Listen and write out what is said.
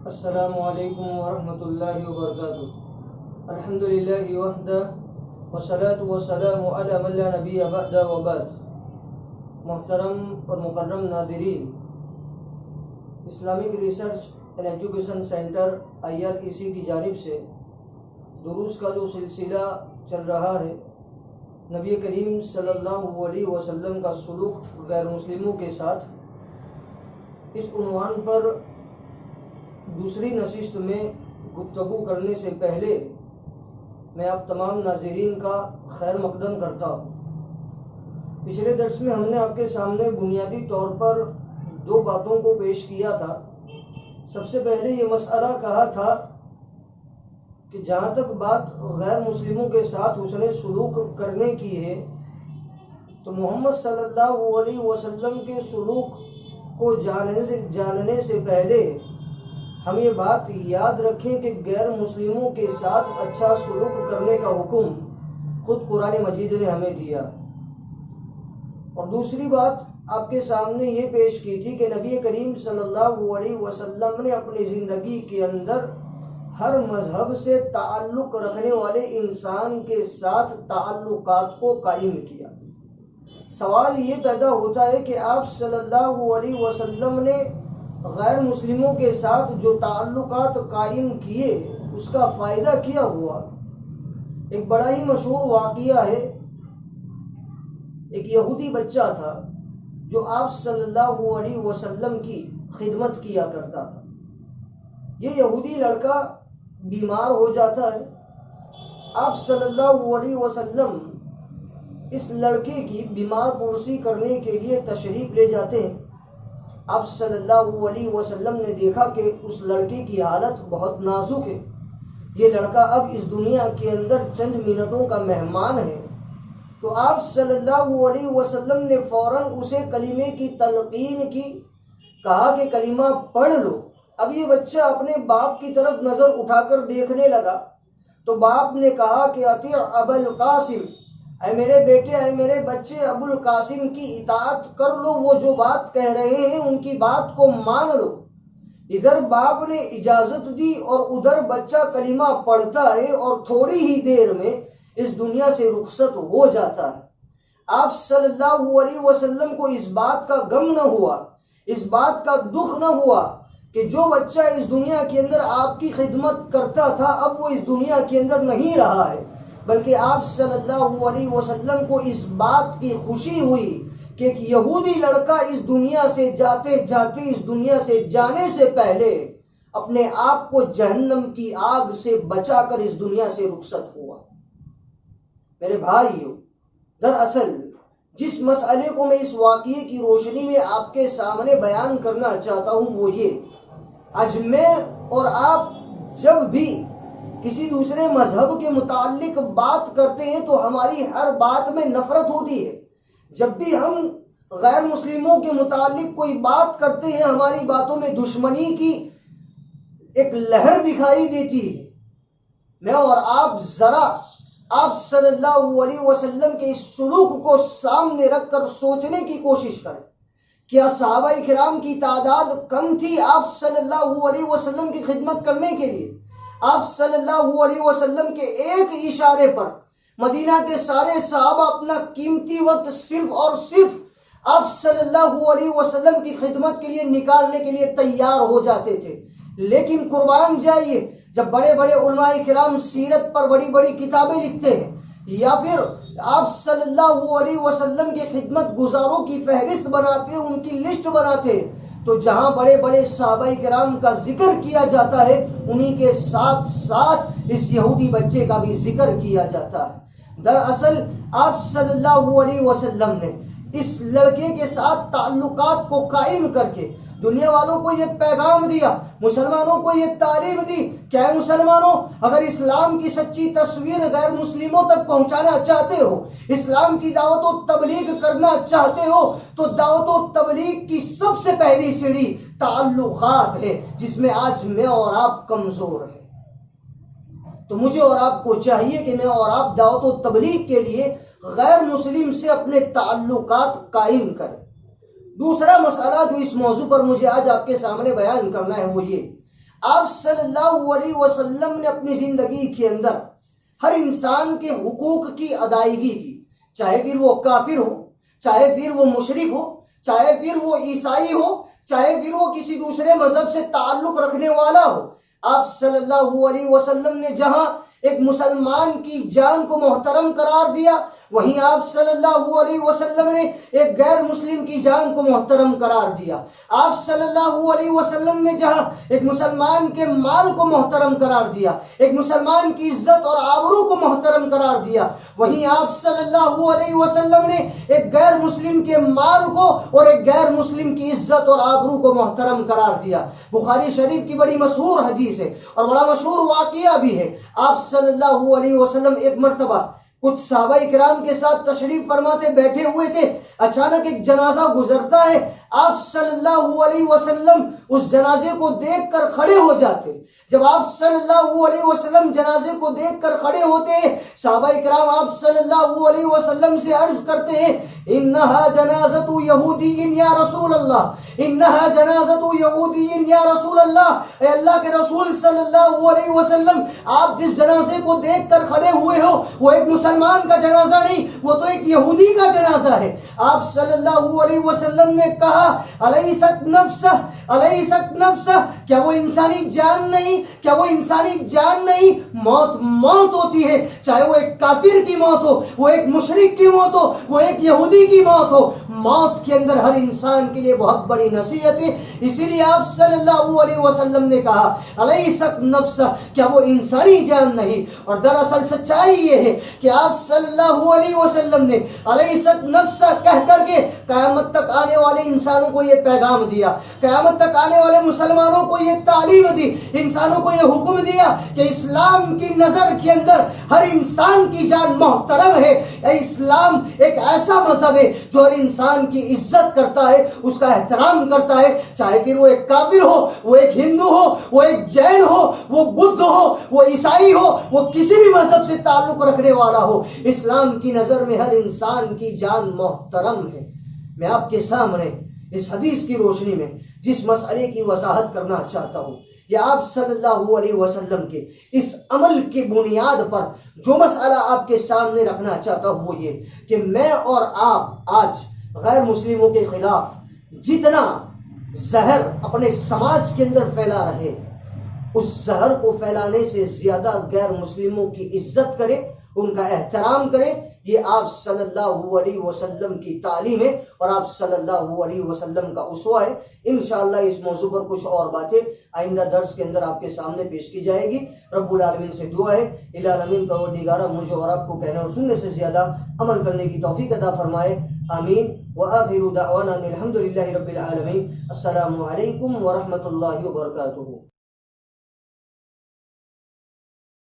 السلام علیکم ورحمۃ اللہ وبرکاتہ۔ الحمدللہ وحدہ والصلاة والسلام علی من لا نبی بعد وبعد۔ محترم اور مکرم ناظرین، Islamic research and education centre IREC کی جانب سے دروس کا جو سلسلہ چل رہا ہے، نبی کریم صلی اللہ علیہ وسلم کا سلوک غیر مسلموں کے ساتھ، اس عنوان پر دوسری نشست میں گفتگو کرنے سے پہلے میں آپ تمام ناظرین کا خیر مقدم کرتا ہوں۔ پچھلے درس میں ہم نے آپ کے سامنے بنیادی طور پر دو باتوں کو پیش کیا تھا۔ سب سے پہلے یہ مسئلہ کہا تھا کہ جہاں تک بات غیر مسلموں کے ساتھ حسن سلوک کرنے کی ہے، تو محمد صلی اللہ علیہ وسلم کے سلوک کو جاننے سے پہلے ہم یہ بات یاد رکھیں کہ غیر مسلموں کے ساتھ اچھا سلوک کرنے کا حکم خود قرآن مجید نے ہمیں دیا۔ اور دوسری بات آپ کے سامنے یہ پیش کی تھی کہ نبی کریم صلی اللہ علیہ وسلم نے اپنی زندگی کے اندر ہر مذہب سے تعلق رکھنے والے انسان کے ساتھ تعلقات کو قائم کیا۔ سوال یہ پیدا ہوتا ہے کہ آپ صلی اللہ علیہ وسلم نے غیر مسلموں کے ساتھ جو تعلقات قائم کیے، اس کا فائدہ کیا ہوا؟ ایک بڑا ہی مشہور واقعہ ہے۔ ایک یہودی بچہ تھا جو آپ صلی اللہ علیہ وسلم کی خدمت کیا کرتا تھا۔ یہ یہودی لڑکا بیمار ہو جاتا ہے۔ آپ صلی اللہ علیہ وسلم اس لڑکے کی بیمار پرسی کرنے کے لیے تشریف لے جاتے ہیں۔ آپ صلی اللہ علیہ وسلم نے دیکھا کہ اس لڑکے کی حالت بہت نازک ہے۔ یہ لڑکا اب اس دنیا کے اندر چند منٹوں کا مہمان ہے۔ تو آپ صلی اللہ علیہ وسلم نے فوراً اسے کلمے کی تلقین کی، کہا کہ کلمہ پڑھ لو۔ اب یہ بچہ اپنے باپ کی طرف نظر اٹھا کر دیکھنے لگا، تو باپ نے کہا کہ اطیع ابا القاسم، اے میرے بیٹے، اے میرے بچے، ابو القاسم کی اطاعت کر لو، وہ جو بات کہہ رہے ہیں ان کی بات کو مان لو۔ ادھر باپ نے اجازت دی اور ادھر بچہ کلمہ پڑھتا ہے اور تھوڑی ہی دیر میں اس دنیا سے رخصت ہو جاتا ہے۔ آپ صلی اللہ علیہ وسلم کو اس بات کا غم نہ ہوا، اس بات کا دکھ نہ ہوا کہ جو بچہ اس دنیا کے اندر آپ کی خدمت کرتا تھا اب وہ اس دنیا کے اندر نہیں رہا ہے، بلکہ آپ صلی اللہ علیہ وسلم کو اس بات کی خوشی ہوئی کہ ایک یہودی لڑکا اس دنیا سے جاتے جاتے، اس دنیا سے جانے سے پہلے اپنے آپ کو جہنم کی آگ سے بچا کر اس دنیا سے رخصت ہوا۔ میرے بھائیو، دراصل جس مسئلے کو میں اس واقعے کی روشنی میں آپ کے سامنے بیان کرنا چاہتا ہوں وہ یہ، آج میں اور آپ جب بھی کسی دوسرے مذہب کے متعلق بات کرتے ہیں تو ہماری ہر بات میں نفرت ہوتی ہے۔ جب بھی ہم غیر مسلموں کے متعلق کوئی بات کرتے ہیں ہماری باتوں میں دشمنی کی ایک لہر دکھائی دیتی ہے۔ میں اور آپ ذرا آپ صلی اللہ علیہ وسلم کے اس سلوک کو سامنے رکھ کر سوچنے کی کوشش کریں۔ کیا صحابہ کرام کی تعداد کم تھی آپ صلی اللہ علیہ وسلم کی خدمت کرنے کے لیے؟ آپ صلی اللہ علیہ وسلم کے ایک اشارے پر مدینہ کے سارے صحابہ اپنا قیمتی وقت صرف اور صرف آپ صلی اللہ علیہ وسلم کی خدمت کے لیے نکالنے کے لیے تیار ہو جاتے تھے۔ لیکن قربان جائیے، جب بڑے بڑے علماء کرام سیرت پر بڑی بڑی کتابیں لکھتے ہیں یا پھر آپ صلی اللہ علیہ وسلم کے خدمت گزاروں کی فہرست بناتے ہیں، ان کی لسٹ بناتے ہیں، تو جہاں بڑے بڑے صحابہ کرام کا ذکر کیا جاتا ہے انہی کے ساتھ ساتھ اس یہودی بچے کا بھی ذکر کیا جاتا ہے۔ دراصل آپ صلی اللہ علیہ وسلم نے اس لڑکے کے ساتھ تعلقات کو قائم کر کے دنیا والوں کو یہ پیغام دیا، مسلمانوں کو یہ تعلیم دی کہ اے مسلمانوں، اگر اسلام کی سچی تصویر غیر مسلموں تک پہنچانا چاہتے ہو، اسلام کی دعوت و تبلیغ کرنا چاہتے ہو، تو دعوت و تبلیغ کی سب سے پہلی سیڑھی تعلقات ہے، جس میں آج میں اور آپ کمزور ہیں۔ تو مجھے اور آپ کو چاہیے کہ میں اور آپ دعوت و تبلیغ کے لیے غیر مسلم سے اپنے تعلقات قائم کریں۔ دوسرا مسئلہ جو اس موضوع پر مجھے آج آپ کے سامنے بیان کرنا ہے وہ یہ، آپ صلی اللہ علیہ وسلم نے اپنی زندگی کے اندر ہر انسان کے حقوق کی ادائیگی کی، چاہے پھر وہ کافر ہو، چاہے پھر وہ مشرک ہو، چاہے پھر وہ عیسائی ہو، چاہے پھر وہ کسی دوسرے مذہب سے تعلق رکھنے والا ہو۔ آپ صلی اللہ علیہ وسلم نے جہاں ایک مسلمان کی جان کو محترم قرار دیا، وہیں آپ صلی اللہ علیہ وسلم نے ایک غیر مسلم کی جان کو محترم قرار دیا۔ آپ صلی اللہ علیہ وسلم نے جہاں ایک مسلمان کے مال کو محترم قرار دیا، ایک مسلمان کی عزت اور آبرو کو محترم قرار دیا، وہیں آپ صلی اللہ علیہ وسلم نے ایک غیر مسلم کے مال کو اور ایک غیر مسلم کی عزت اور آبرو کو محترم قرار دیا۔ بخاری شریف کی بڑی مشہور حدیث ہے اور بڑا مشہور واقعہ بھی ہے۔ آپ صلی اللہ علیہ وسلم ایک مرتبہ کچھ صحابہ کرام کے ساتھ تشریف فرماتے بیٹھے ہوئے تھے، اچانک ایک جنازہ گزرتا ہے۔ آپ صلی اللہ علیہ وسلم اس جنازے کو دیکھ کر کھڑے ہو جاتے۔ جب آپ صلی اللہ علیہ وسلم جنازے کو دیکھ کر کھڑے ہوتے ہیں، صحابہ کرام آپ صلی اللہ علیہ وسلم سے عرض کرتے ہیں، انہا جنازۃ یہودی یا رسول اللہ، انہا جنازۃ یہودی یا رسول اللہ، اے اللہ کے رسول صلی اللہ علیہ وسلم، آپ جس جنازے کو دیکھ کر کھڑے ہوئے ہو وہ ایک مسلمان کا جنازہ نہیں، وہ تو ایک یہودی کا جنازہ ہے۔ آپ صلی اللہ علیہ وسلم نے کہا، الیست نفسہ، الیست نفسہ، کیا وہ انسانی جان نہیں، کیا وہ انسانی جان نہیں؟ موت موت ہوتی ہے، چاہے وہ ایک کافر کی موت ہو، وہ ایک مشرک کی موت ہو، وہ ایک یہودی کی موت ہو، موت کے اندر ہر انسان کے لیے بہت بڑی نصیحت ہے۔ اسی لیے آپ صلی اللہ علیہ وسلم نے کہا، الیست نفسہ، کیا وہ انسانی جان نہیں؟ اور دراصل سچائی یہ ہے کہ آپ صلی اللہ علیہ وسلم نے الیست نفسہ کہہ کر کے قیامت تک آنے والے انسانوں کو یہ پیغام دیا، قیامت تک آنے والے مسلمانوں کو یہ تعلیم دی، انسانوں کو یہ حکم دیا کہ اسلام کی نظر کے اندر ہر انسان کی جان محترم ہے۔ اسلام ایک ایسا مذہب ہے جو ہر انسان کی عزت کرتا ہے، اس کا احترام کرتا ہے، چاہے پھر وہ ایک کافر ہو، وہ ایک ہندو ہو، وہ ایک جین ہو، وہ بدھ ہو، وہ عیسائی ہو، وہ کسی بھی مذہب سے تعلق رکھنے والا ہو، اسلام کی نظر میں ہر انسان کی جان محترم ہے۔ میں آپ کے سامنے اس حدیث کی روشنی میں جس مسئلے کی وضاحت کرنا چاہتا ہوں، یہ آپ صلی اللہ علیہ وسلم کے اس عمل کی بنیاد پر جو مسئلہ آپ کے سامنے رکھنا چاہتا ہوں وہ یہ کہ میں اور آپ آج غیر مسلموں کے خلاف جتنا زہر اپنے سماج کے اندر پھیلا رہے، اس زہر کو پھیلانے سے زیادہ غیر مسلموں کی عزت کرے، ان کا احترام کرے۔ یہ آپ صلی اللہ علیہ وسلم کی تعلیم ہے اور آپ صلی اللہ علیہ وسلم کا اسوہ ہے۔ انشاءاللہ اس موضوع پر کچھ اور باتیں آئندہ درس کے اندر آپ کے سامنے پیش کی جائے گی۔ رب العالمین سے دعا ہے الہ العالمین پروردگارہ مجھے اور آپ کو کہنے اور سننے سے زیادہ عمل کرنے کی توفیق عطا فرمائے، آمین۔ وآخر دعوانا الحمدللہ رب العالمین۔ السلام علیکم ورحمۃ اللہ وبرکاتہ۔